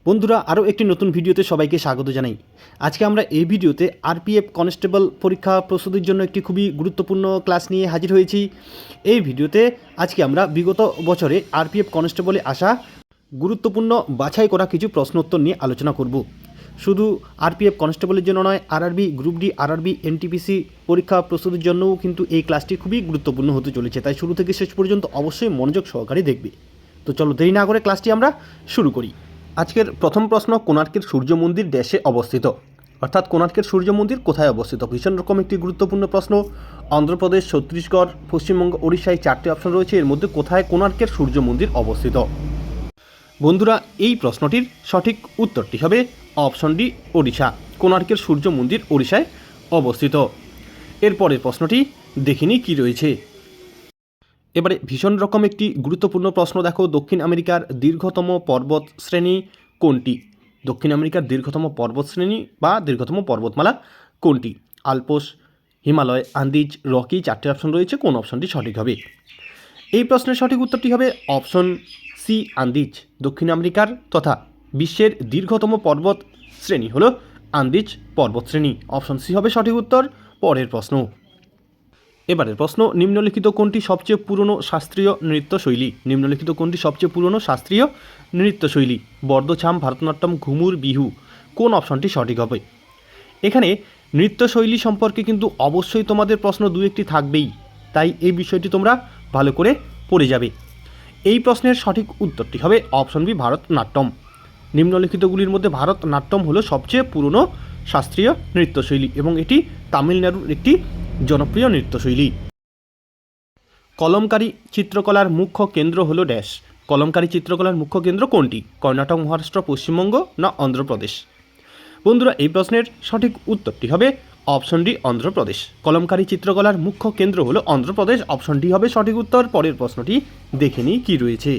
বন্ধুরা আরও একটি নতুন ভিডিওতে সবাইকে স্বাগত জানাই। আজকে আমরা এই ভিডিওতে আরপিএফ কনস্টেবল পরীক্ষা প্রস্তুতির জন্য একটি খুবই গুরুত্বপূর্ণ ক্লাস নিয়ে হাজির হয়েছি। এই ভিডিওতে আজকে আমরা বিগত বছরে আরপিএফ কনস্টেবলে আসা গুরুত্বপূর্ণ বাছাই করা কিছু প্রশ্ন উত্তর নিয়ে আলোচনা করব। শুধু আরপিএফ কনস্টেবলের জন্য নয়, RRB, group D, RRB, NTPC পরীক্ষা প্রস্তুতির জন্যও কিন্তু এই ক্লাসটি খুবই গুরুত্বপূর্ণ হতে চলেছে। তাই শুরু থেকে শেষ পর্যন্ত অবশ্যই মনোযোগ সহকারে দেখবে। তো চলো দেরি না করে ক্লাসটি আমরা শুরু করি। আজকের প্রথম প্রশ্ন, কোণার্কের সূর্য মন্দির দেশে অবস্থিত? অর্থাৎ কোণার্কের সূর্য মন্দির কোথায় অবস্থিত? ভীষণ রকম একটি গুরুত্বপূর্ণ প্রশ্ন। অন্ধ্রপ্রদেশ, ছত্তিশগড়, পশ্চিমবঙ্গ, ওড়িশায় চারটি অপশন রয়েছে। এর মধ্যে কোথায় কোণার্কের সূর্য মন্দির অবস্থিত? বন্ধুরা এই প্রশ্নটির সঠিক উত্তরটি হবে অপশন ডি, ওড়িশা। কোণার্কের সূর্য মন্দির ওড়িশায় অবস্থিত। এরপরের প্রশ্নটি দেখিনি কি রয়েছে। এবারে ভীষণ রকম একটি গুরুত্বপূর্ণ প্রশ্ন দেখো, দক্ষিণ আমেরিকার দীর্ঘতম পর্বত শ্রেণী কোনটি? দক্ষিণ আমেরিকার দীর্ঘতম পর্বত শ্রেণী বা দীর্ঘতম পর্বতমালা কোনটি? আল্পস, হিমালয়, আন্দিজ, রকি, চারটি অপশন রয়েছে। কোন অপশনটি সঠিক হবে? এই প্রশ্নের সঠিক উত্তরটি হবে অপশন সি, আন্দিজ। দক্ষিণ আমেরিকার তথা বিশ্বের দীর্ঘতম পর্বত শ্রেণী হল আন্দিজ পর্বত শ্রেণী। অপশন সি হবে সঠিক উত্তর। পরের প্রশ্ন, এবারের প্রশ্ন, নিম্নলিখিত কোনটি সবচেয়ে পুরনো শাস্ত্রীয় নৃত্যশৈলী? নিম্নলিখিত কোনটি সবচেয়ে পুরনো শাস্ত্রীয় নৃত্যশৈলী? বর্দছাম, ভারতনাট্যম, ঘুমুর, বিহু। কোন অপশনটি সঠিক হবে? এখানে নৃত্যশৈলী সম্পর্কে কিন্তু অবশ্যই তোমাদের প্রশ্ন দু একটি থাকবেই, তাই এই বিষয়টি তোমরা ভালো করে পড়ে যাবে। এই প্রশ্নের সঠিক উত্তরটি হবে অপশন বি, ভারতনাট্যম। নিম্নলিখিতগুলির মধ্যে ভারতনাট্যম হলো সবচেয়ে পুরনো শাস্ত্রীয় নৃত্যশৈলী এবং এটি তামিলনাড়ুর একটি জনপ্রিয় নৃত্যশৈলী। কলমকারী চিত্রকলার মুখ্য কেন্দ্র হলো ড্যাশ। কলমকারী চিত্রকলার মুখ্য কেন্দ্র কোনটি? কর্ণাটক, মহারাষ্ট্র, পশ্চিমবঙ্গ না অন্ধ্রপ্রদেশ? বন্ধুরা এই প্রশ্নের সঠিক উত্তরটি হবে অপশন ডি, অন্ধ্রপ্রদেশ। কলমকারী চিত্রকলার মুখ্য কেন্দ্র হলো অন্ধ্রপ্রদেশ। অপশন ডি হবে সঠিক উত্তর। পরের প্রশ্নটি দেখে নিই কী রয়েছে।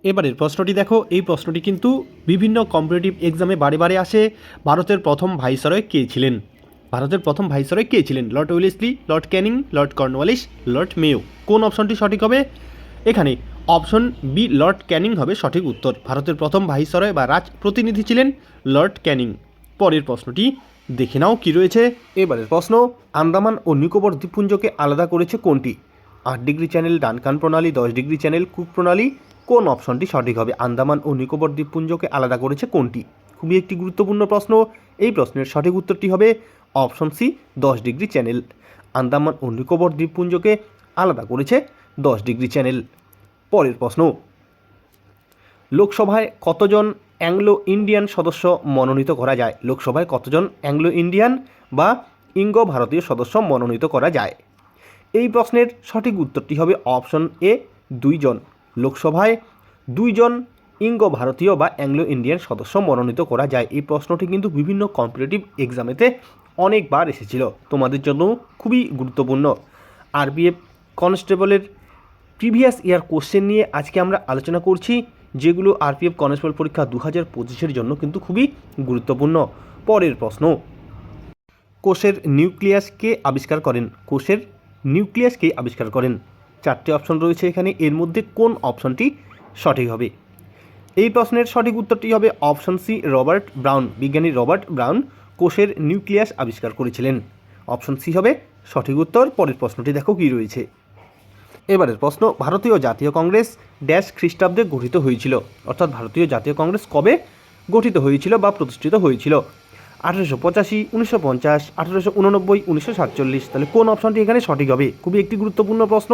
এবারের প্রশ্নটি দেখো, এই প্রশ্নটি কিন্তু বিভিন্ন কম্পিটিটিভ এক্সামে বারে বারে আসে। ভারতের প্রথম ভাইসরয় কে ছিলেন? ভারতের প্রথম ভাইসরয় কে ছিলেন? Lord Wellesley, Lord Canning, Lord Cornwallis, Lord Mayo. কোন অপশনটি সঠিক হবে? এখানে অপশন বি, লর্ড ক্যানিং হবে সঠিক উত্তর। ভারতের প্রথম ভাইসরয় বা রাজ প্রতিনিধি ছিলেন লর্ড ক্যানিং। পরের প্রশ্নটি দেখে নাও কি রয়েছে। এবারের প্রশ্ন, আন্দামান ও নিকোবর দ্বীপপুঞ্জকে আলাদা করেছে কোনটি? 8 ডিগ্রি চ্যানেল, ডানকান প্রণালী, 10 ডিগ্রি চ্যানেল, কুক প্রণালী। কোন অপশনটি সঠিক হবে? আন্দামান ও নিকোবর দ্বীপপুঞ্জকে আলাদা করেছে কোনটি? খুবই একটি গুরুত্বপূর্ণ প্রশ্ন। এই প্রশ্নের সঠিক উত্তরটি হবে option C, 10 degree channel. Andaman ও নিকোবর দ্বীপপুঞ্জকে আলাদা করেছে 10 ডিগ্রি চ্যানেল। পরের প্রশ্ন, লোকসভায় কতজন অ্যাংলো ইন্ডিয়ান সদস্য মনোনীত করা যায়? লোকসভায় কতজন অ্যাংলো ইন্ডিয়ান বা ইঙ্গো ভারতীয় সদস্য মনোনীত করা যায়? এই প্রশ্নের সঠিক উত্তরটি হবে অপশন এ, 2 জন। লোকসভায় 2 জন ইঙ্গো ভারতীয় বা অ্যাংলো ইন্ডিয়ান সদস্য মনোনীত করা যায়। এই প্রশ্নটি কিন্তু বিভিন্ন কম্পিটিটিভ এক্সামেতে অনেকবার এসেছিল, তোমাদের জন্য খুবই গুরুত্বপূর্ণ। আরপিএফ কনস্টেবলের প্রিভিয়াস ইয়ার কোশ্চেন নিয়ে আজকে আমরা আলোচনা করছি, যেগুলো আরপিএফ কনস্টেবল পরীক্ষা 2025-এর জন্য কিন্তু খুবই গুরুত্বপূর্ণ। পরের প্রশ্ন, কোষের নিউক্লিয়াস কে আবিষ্কার করেন? কোষের নিউক্লিয়াস কে আবিষ্কার করেন? চারটি অপশন রয়েছে এখানে, এর মধ্যে কোন অপশনটি সঠিক হবে? এই প্রশ্নের সঠিক উত্তরটি হবে অপশন সি, রবার্ট ব্রাউন। বিজ্ঞানী রবার্ট ব্রাউন কোষের নিউক্লিয়াস আবিষ্কার করেছিলেন। অপশন সি হবে সঠিক উত্তর। পরের প্রশ্নটি দেখো কি রয়েছে। এবারের প্রশ্ন, ভারতীয় জাতীয় কংগ্রেস ড্যাশ খ্রিস্টাব্দে গঠিত হয়েছিল? অর্থাৎ ভারতীয় জাতীয় কংগ্রেস কবে গঠিত হয়েছিল বা প্রতিষ্ঠিত হয়েছিল? 1885, 1950, 1889, 1947। তাহলে কোন অপশনটি এখানে সঠিক হবে? খুবই একটি গুরুত্বপূর্ণ প্রশ্ন।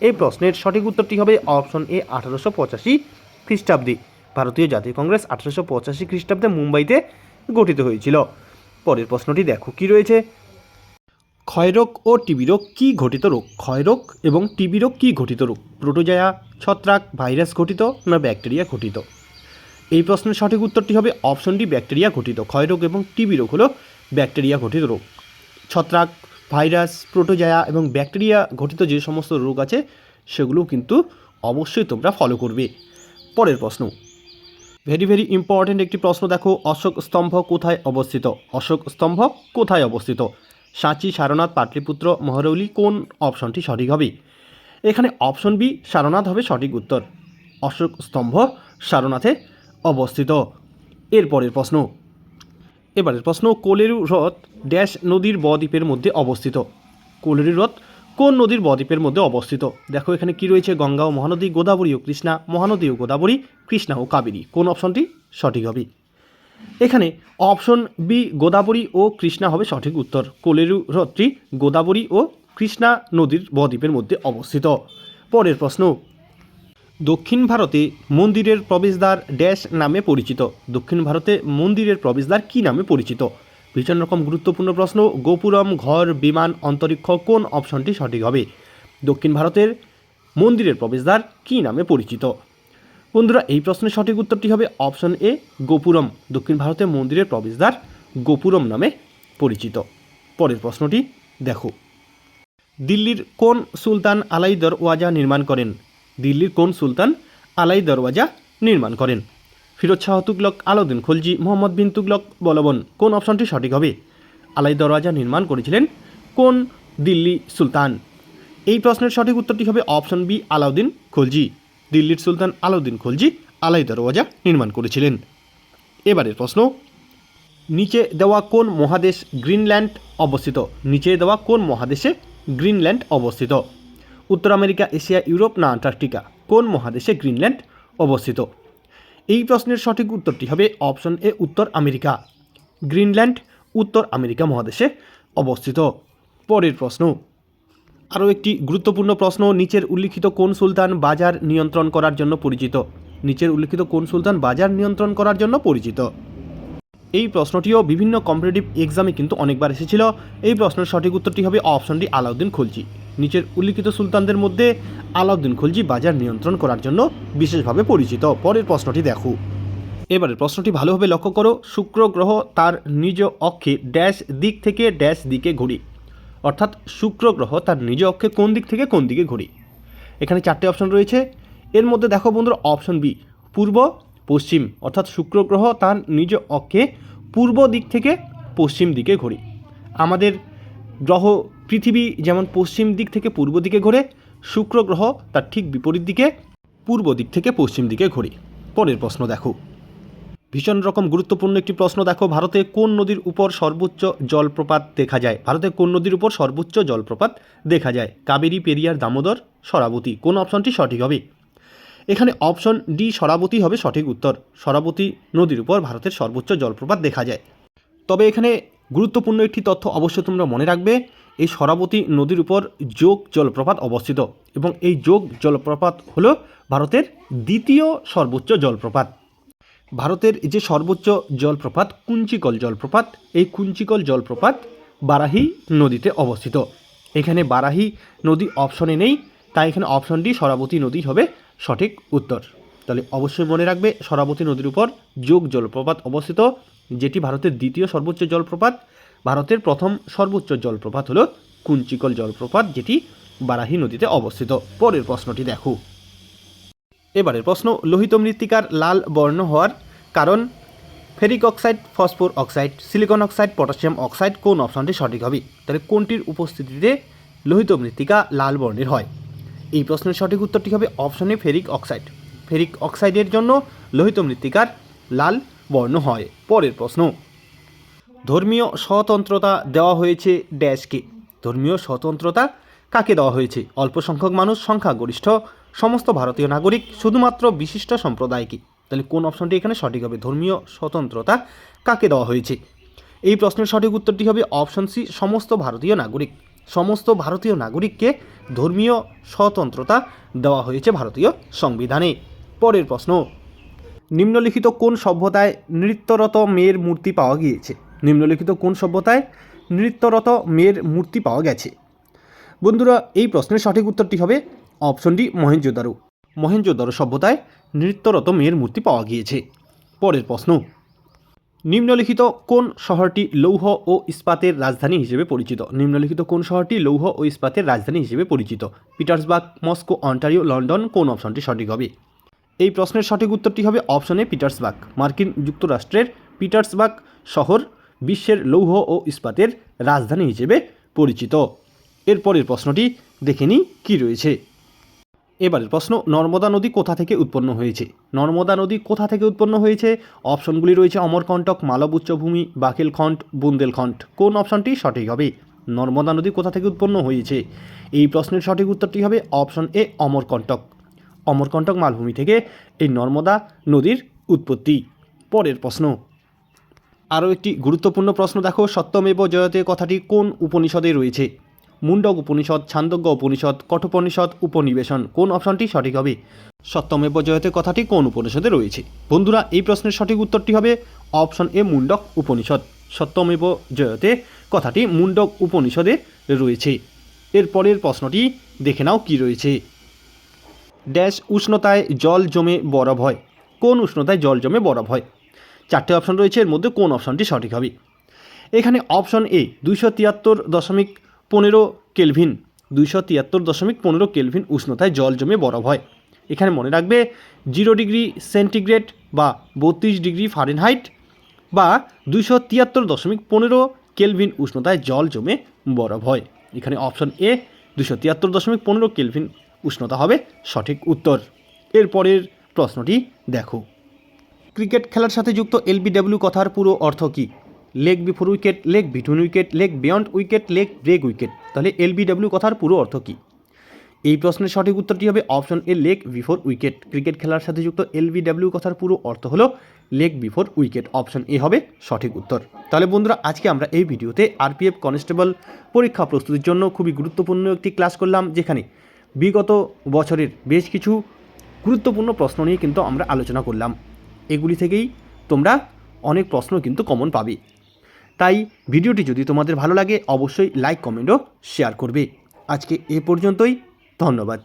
এই প্রশ্নের সঠিক উত্তরটি হবে অপশন এ, 1885 খ্রিস্টাব্দে। ভারতীয় জাতীয় কংগ্রেস 1885 খ্রিস্টাব্দে মুম্বাইতে গঠিত হয়েছিল। পরের প্রশ্নটি দেখো কি রয়েছে। ক্ষয়রোগ ও টিবি রোগ কী ঘটিত রোগ? ক্ষয়রোগ এবং টিবি রোগ কী ঘটিত রোগ? প্রোটোজোয়া, ছত্রাক, ভাইরাস ঘটিত না ব্যাকটেরিয়া ঘটিত? এই প্রশ্নের সঠিক উত্তরটি হবে অপশন ডি, ব্যাকটেরিয়া ঘটিত। ক্ষয়রোগ এবং টিবি রোগ হলো ব্যাকটেরিয়া ঘটিত রোগ। ছত্রাক, ভাইরাস, প্রোটোজোয়া এবং ব্যাকটেরিয়া ঘটিত যে সমস্ত রোগ আছে সেগুলো কিন্তু অবশ্যই তোমরা ফলো করবে। পরের প্রশ্ন, ভেরি ভেরি ইম্পর্ট্যান্ট একটি প্রশ্ন দেখো, অশোক স্তম্ভ কোথায় অবস্থিত? অশোক স্তম্ভ কোথায় অবস্থিত? সাঁচি, সারনাথ, পাটলিপুত্র, মহরৌলি। কোন অপশনটি সঠিক হবে? এখানে অপশন বি, সারনাথ হবে সঠিক উত্তর। অশোক স্তম্ভ সারনাথে অবস্থিত। এরপরের প্রশ্ন কোলেরু হ্রদ ড্যাশ নদীর বদ্বীপের মধ্যে অবস্থিত। কোলেরু হ্রদ কোন নদীর বদ্বীপের মধ্যে অবস্থিত? দেখো এখানে কি রয়েছে, গঙ্গা ও মহানদী, গোদাবরী ও কৃষ্ণা, মহানদী ও গোদাবরী, কৃষ্ণা ও কাবেরী। কোন অপশনটি সঠিক হবে? এখানে অপশন বি গোদাবরী ও কৃষ্ণা হবে সঠিক উত্তর। কোলেরু হ্রদটি গোদাবরী ও কৃষ্ণা নদীর বদ্বীপের মধ্যে অবস্থিত। পরের প্রশ্ন, দক্ষিণ ভারতে মন্দিরের প্রবেশদ্বার ড্যাশ নামে পরিচিত। দক্ষিণ ভারতে মন্দিরের প্রবেশদ্বার কী নামে পরিচিত? ভীষণ রকম গুরুত্বপূর্ণ প্রশ্ন। গোপুরম, ঘর, বিমান, অন্তরিক্ষ, কোন অপশনটি সঠিক হবে? দক্ষিণ ভারতের মন্দিরের প্রবেশদ্বার কী নামে পরিচিত? বন্ধুরা এই প্রশ্নের সঠিক উত্তরটি হবে অপশন এ গোপুরম। দক্ষিণ ভারতের মন্দিরের প্রবেশদ্বার গোপুরম নামে পরিচিত। পরের প্রশ্নটি দেখো, দিল্লির কোন সুলতান আলাই দরওয়াজা নির্মাণ করেন? দিল্লির কোন সুলতান আলাই দরওয়াজা নির্মাণ করেন? ফিরোজ শাহ তুগলক, আলাউদ্দিন খলজি, মোহাম্মদ বিন তুগলক, বলবন। কোন অপশনটি সঠিক হবে? আলাই দরওয়াজা নির্মাণ করেছিলেন কোন দিল্লি সুলতান? এই প্রশ্নের সঠিক উত্তরটি হবে অপশন বি আলাউদ্দিন খলজি। দিল্লির সুলতান আলাউদ্দিন খলজি আলাই দরওয়াজা নির্মাণ করেছিলেন। এবারের প্রশ্ন, নিচে দেওয়া কোন মহাদেশ গ্রিনল্যান্ড অবস্থিত? নিচে দেওয়া কোন মহাদেশে গ্রিনল্যান্ড অবস্থিত? উত্তর আমেরিকা, এশিয়া, ইউরোপ না আন্টার্কটিকা? কোন মহাদেশে গ্রিনল্যান্ড অবস্থিত? এই প্রশ্নের সঠিক উত্তরটি হবে অপশন এ উত্তর আমেরিকা। গ্রিনল্যান্ড উত্তর আমেরিকা মহাদেশে অবস্থিত। পরের প্রশ্ন, আরও একটি গুরুত্বপূর্ণ প্রশ্ন, নিচের উল্লিখিত কোন সুলতান বাজার নিয়ন্ত্রণ করার জন্য পরিচিত? নিচের উল্লিখিত কোন সুলতান বাজার নিয়ন্ত্রণ করার জন্য পরিচিত? এই প্রশ্নটিও বিভিন্ন কম্পিটিটিভ এক্সামে কিন্তু অনেকবার এসেছিল। এই প্রশ্নের সঠিক উত্তরটি হবে অপশন ডি আলাউদ্দিন খলজি। নিচের উল্লিখিত সুলতানদের মধ্যে আলাউদ্দিন খলজি বাজার নিয়ন্ত্রণ করার জন্য বিশেষভাবে পরিচিত। পরের প্রশ্নটি দেখো, এবারের প্রশ্নটি ভালোভাবে লক্ষ্য করো। শুক্র গ্রহ তার নিজ অক্ষে ড্যাশ দিক থেকে ড্যাশ দিকে ঘুরে। অর্থাৎ শুক্র গ্রহ তার নিজ অক্ষে কোন দিক থেকে কোন দিকে ঘুরে? এখানে চারটে অপশন রয়েছে। এর মধ্যে দেখো বন্ধুরা অপশন বি পূর্ব পশ্চিম, অর্থাৎ শুক্র গ্রহ তার নিজ অক্ষে পূর্ব দিক থেকে পশ্চিম দিকে ঘোরে। আমাদের গ্রহ পৃথিবী যেমন পশ্চিম দিক থেকে পূর্ব দিকে ঘোরে, শুক্র গ্রহ তার ঠিক বিপরীত দিকে পূর্ব দিক থেকে পশ্চিম দিকে ঘোরে। পরের প্রশ্ন দেখো, ভীষণ রকম গুরুত্বপূর্ণ একটি প্রশ্ন। দেখো, ভারতে কোন নদীর উপর সর্বোচ্চ জলপ্রপাত দেখা যায়? ভারতে কোন নদীর উপর সর্বোচ্চ জলপ্রপাত দেখা যায়? কাবেরী, পেরিয়ার, দামোদর, শরাবতী। কোন অপশনটি সঠিক হবে? এখানে অপশন ডি শরাবতী হবে সঠিক উত্তর। শরাবতী নদীর উপর ভারতের সর্বোচ্চ জলপ্রপাত দেখা যায়। তবে এখানে গুরুত্বপূর্ণ একটি তথ্য অবশ্যই তোমরা মনে রাখবে, এই শরাবতী নদীর উপর যোগ জলপ্রপাত অবস্থিত এবং এই যোগ জলপ্রপাত হল ভারতের দ্বিতীয় সর্বোচ্চ জলপ্রপাত। ভারতের যে সর্বোচ্চ জলপ্রপাত কুঞ্চিকল জলপ্রপাত, এই কুঞ্চিকল জলপ্রপাত বারাহি নদীতে অবস্থিত। এখানে বারাহি নদী অপশনে নেই, তাই এখানে অপশন ডি শরাবতী নদী হবে সঠিক উত্তর। তাহলে অবশ্যই মনে রাখবে শরাবতী নদীর উপর যোগ জলপ্রপাত অবস্থিত, যেটি ভারতের দ্বিতীয় সর্বোচ্চ জলপ্রপাত। ভারতের প্রথম সর্বোচ্চ জলপ্রপাত হলো কুঞ্চিকল জলপ্রপাত, যেটি বারাহি নদীতে অবস্থিত। পরের প্রশ্নটি দেখো, এবারের প্রশ্ন, লোহিত মৃত্তিকার লাল বর্ণ হওয়ার কারণ? Ferric oxide, phosphor oxide, silicon oxide, potassium oxide. কোন অপশনটি সঠিক হবে? তাহলে কোনটির উপস্থিতিতে লোহিত মৃত্তিকা লাল বর্ণের হয়? এই প্রশ্নের সঠিক উত্তরটি হবে অপশনে ফেরিক অক্সাইড। ফেরিক অক্সাইডের জন্য লোহিত মৃত্তিকার লাল বর্ণ হয়। পরের প্রশ্ন, ধর্মীয় স্বতন্ত্রতা দেওয়া হয়েছে ড্যাশকে। ধর্মীয় স্বতন্ত্রতা কাকে দেওয়া হয়েছে? অল্প সংখ্যক মানুষ, সংখ্যাগরিষ্ঠ, সমস্ত ভারতীয় নাগরিক, শুধুমাত্র বিশিষ্ট সম্প্রদায়কে। তাহলে কোন অপশনটি এখানে সঠিক হবে? ধর্মীয় স্বতন্ত্রতা কাকে দেওয়া হয়েছে? এই প্রশ্নের সঠিক উত্তরটি হবে অপশন সি সমস্ত ভারতীয় নাগরিক। সমস্ত ভারতীয় নাগরিককে ধর্মীয় স্বতন্ত্রতা দেওয়া হয়েছে ভারতীয় সংবিধানে। পরের প্রশ্ন, নিম্নলিখিত কোন সভ্যতায় নৃত্যরত মেয়ের মূর্তি পাওয়া গিয়েছে? নিম্নলিখিত কোন সভ্যতায় নৃত্যরত মেয়ের মূর্তি পাওয়া গেছে? বন্ধুরা এই প্রশ্নের সঠিক উত্তরটি হবে অপশন ডি মহেঞ্জোদারো। মহেঞ্জোদারো সভ্যতায় নৃত্যরত মেয়ের মূর্তি পাওয়া গিয়েছে। পরের প্রশ্ন, নিম্নলিখিত কোন শহরটি লৌহ ও ইস্পাতের রাজধানী হিসেবে পরিচিত? নিম্নলিখিত কোন শহরটি লৌহ ও ইস্পাতের রাজধানী হিসেবে পরিচিত? Petersburg, Moscow, Ontario, London. কোন অপশনটি সঠিক হবে? এই প্রশ্নের সঠিক উত্তরটি হবে অপশনে পিটার্সবার্গ। মার্কিন যুক্তরাষ্ট্রের পিটার্সবার্গ শহর বিশ্বের লৌহ ও ইস্পাতের রাজধানী হিসেবে পরিচিত। এরপরের প্রশ্নটি দেখে নিই কী রয়েছে। এবারের প্রশ্ন, নর্মদা নদী কোথা থেকে উৎপন্ন হয়েছে? নর্মদা নদী কোথা থেকে উৎপন্ন হয়েছে? অপশনগুলি রয়েছে অমরকণ্টক, মালব উচ্চভূমি, বাকেলখন্ড, বুন্দেলখন্ড। কোন অপশনটি সঠিক হবে? নর্মদা নদী কোথা থেকে উৎপন্ন হয়েছে? এই প্রশ্নের সঠিক উত্তরটি হবে অপশন এ, অমরকণ্টক। অমরকণ্টক মালভূমি থেকে এই নর্মদা নদীর উৎপত্তি। পরের প্রশ্ন, আরও একটি গুরুত্বপূর্ণ প্রশ্ন দেখো, সত্যমেব জয়তে কথাটি কোন উপনিষদে রয়েছে? মুন্ডক উপনিষদ, ছান্দোগ্য উপনিষদ, কঠোপনিষদ, উপনিবেশন। কোন অপশনটি সঠিক হবে? সত্যমেব জয়তে কথাটি কোন উপনিষদে রয়েছে? বন্ধুরা, এই প্রশ্নের সঠিক উত্তরটি হবে অপশন এ, মুন্ডক উপনিষদ। সত্যমেব জয়তে কথাটি মুন্ডক উপনিষদে রয়েছে। এরপরের প্রশ্নটি দেখে নাও কি রয়েছে। ড্যাশ উষ্ণতায় জল জমে বরফ হয়? কোন উষ্ণতায় জল জমে বরফ হয়? চারটে অপশন রয়েছে, এর মধ্যে কোন অপশনটি সঠিক হবে? এখানে অপশন এ 273.15 কেলভিন, 273.15 কেলভিন উষ্ণতায় জল জমে বরফ হয়। এখানে মনে রাখবে 0 ডিগ্রি সেন্টিগ্রেড বা 32 ডিগ্রি ফারেনহাইট বা 273.15 কেলভিন উষ্ণতায় জল জমে বরফ হয়। এখানে অপশন এ 273.15 কেলভিন উষ্ণতা হবে সঠিক উত্তর। এরপরের প্রশ্নটি দেখো, ক্রিকেট খেলার সাথে যুক্ত এলবিডব্লিউ কথার পুরো অর্থ কী? Leg before wicket, leg between wicket, leg beyond wicket, leg break wicket. তাহলে এলবিডব্লিউ কথার পুরো অর্থ কী? এই প্রশ্নের সঠিক উত্তরটি হবে option A, leg before wicket. Cricket খেলার সাথে যুক্ত এলবিডব্লিউ কথার পুরো অর্থ হলো leg before wicket. Option A হবে সঠিক উত্তর। তাহলে বন্ধুরা, আজকে আমরা এই ভিডিওতে আরপিএফ কনস্টেবল পরীক্ষা প্রস্তুতির জন্য খুবই গুরুত্বপূর্ণ একটি ক্লাস করলাম, যেখানে বিগত বছরের বেশ কিছু গুরুত্বপূর্ণ প্রশ্ন নিয়ে কিন্তু আমরা আলোচনা করলাম। এগুলি থেকেই তোমরা অনেক প্রশ্ন কিন্তু কমন পাবে। তাই ভিডিওটি যদি তোমাদের ভালো লাগে অবশ্যই লাইক, কমেন্ট ও শেয়ার করবে। আজকে এ পর্যন্তই, ধন্যবাদ।